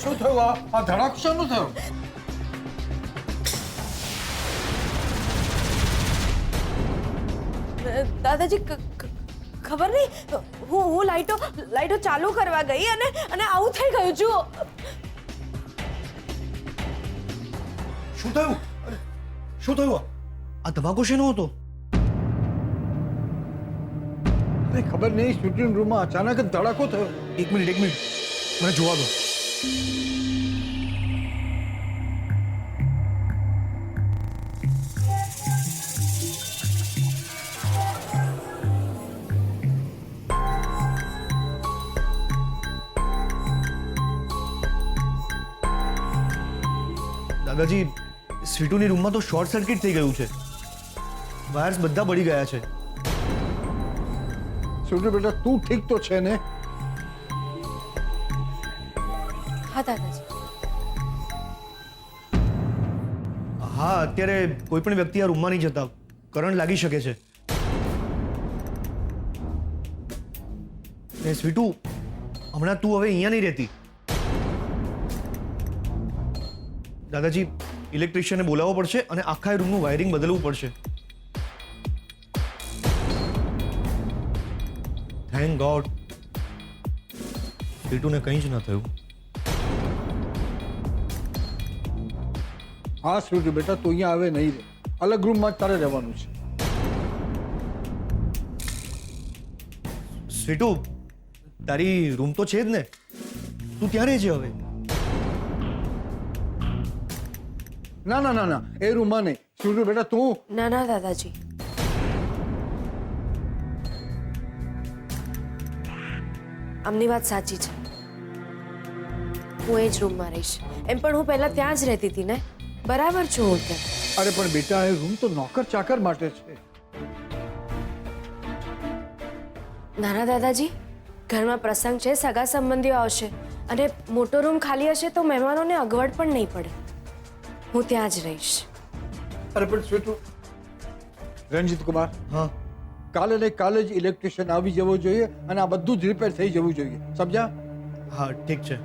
શું થયું? આ ધડાકો શાનો થયો? દાદાજી ખબર નહીં, હું લાઈટો ચાલુ કરવા ગઈ અને આવું થઈ ગયું. જુઓ. શું થયું? શું થયું? આ ધમાકો શેનો હતો? ખબર નહીં, શૂટિંગ રૂમમાં અચાનક જ ધડાકો થયો. એક મિનિટ મને જોવા દો. દાદાજી, સ્વીટુની રૂમમાં તો શોર્ટ સર્કિટ થઈ ગયું છે. વાયર્સ બધા બળી ગયા છે. છોટુ બેટા, તું ઠીક તો છે ને? હા દાદાજી. હા, અત્યારે કોઈ પણ વ્યક્તિ આ રૂમમાં નહીં જતા. કરંટ લાગી શકે છે. એ સ્વીટુ, હમણાં તું હવે અહીંયા નહીં રહેતી. દાદાજી, ઇલેક્ટ્રિશિયનને બોલાવવો પડશે અને આખા રૂમનું વાયરિંગ બદલવું પડશે. થેન્ક ગોડ, સ્વીટુને કંઈ જ ન થયું. હા છોટુ બેટા, તું અહીંયા આવે નહીં રે. અલગ રૂમમાં જ તારે રહેવાનું છે. સ્વીટુ, તારી રૂમ તો છે જ ને? તું ત્યાં રહેજે હવે. ના ના ના ના, એ રૂમમાં નહીં. છોટુ બેટા તું. ના દાદાજી. આમની વાત સાચી છે. હું એ જ રૂમમાં રહીશ. એમ પણ હું પહેલા ત્યાં જ રહેતી હતી ને. બરાબર છું હું ત્યાં. અરે પણ બેટા, એ રૂમ તો નોકર ચાકર માટે છે. નાના દાદાજી, ઘરમાં પ્રસંગ છે, સગા સંબંધીઓ આવશે અને મોટો રૂમ ખાલી હશે તો મહેમાનોને અગવડ પણ નહીં પડે. હું ત્યાં જ રહીશ. અરે પણ છોટુ, રણજીત કુમાર, હા, કાલે ને કાલે જ ઇલેક્ટ્રિશિયન આવી જવો જોઈએ અને આ બધું જ રિપેર થઈ જવું જોઈએ. સમજ્યા? હા, ઠીક છે.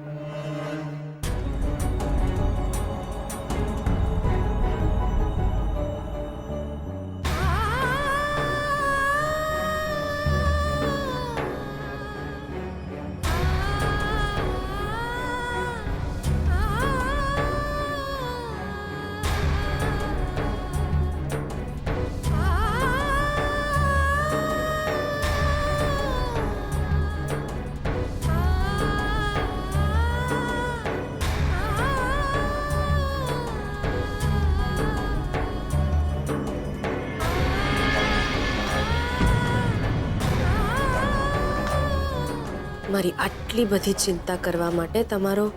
મારી આટલી બધી ચિંતા કરવા માટે તમારો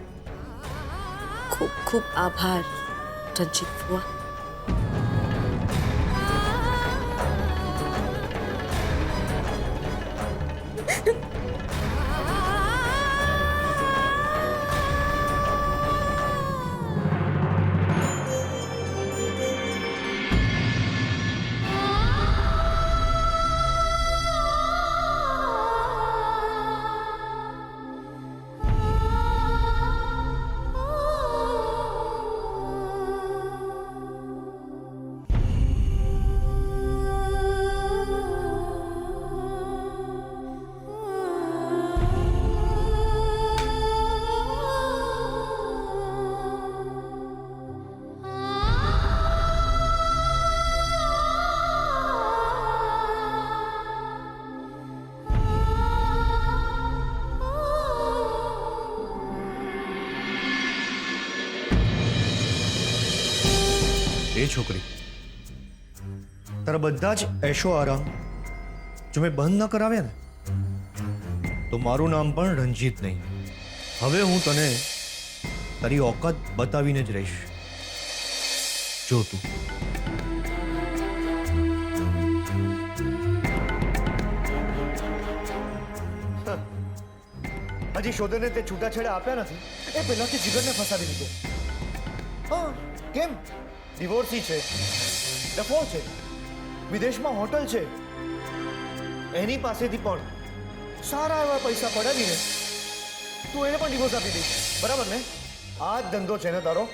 ખૂબ ખૂબ આભાર રણજીત ફુવા. એ છોકરી, તારા બધા જ એશો આરામ જો મેં બંધ ન કરાવ્યા ને તો મારું નામ પણ રણજીત નહીં. હવે હું તને તારી ઓકાત બતાવીને જ રહીશ. જો તું હજી શોધને તે છૂટાછેડા આપ્યા નથી એ પહેલાથી જીગરને ફસાવી દીધો. હા, કેમ? ડિવોર્સી છે, ડફો છે, વિદેશમાં હોટલ છે, એની પાસેથી પણ સારા એવા પૈસા પડાવીને તું એને પણ ડિવોર્સ આપી દઈશ, બરાબર ને? આ જ ધંધો છે ને તારો?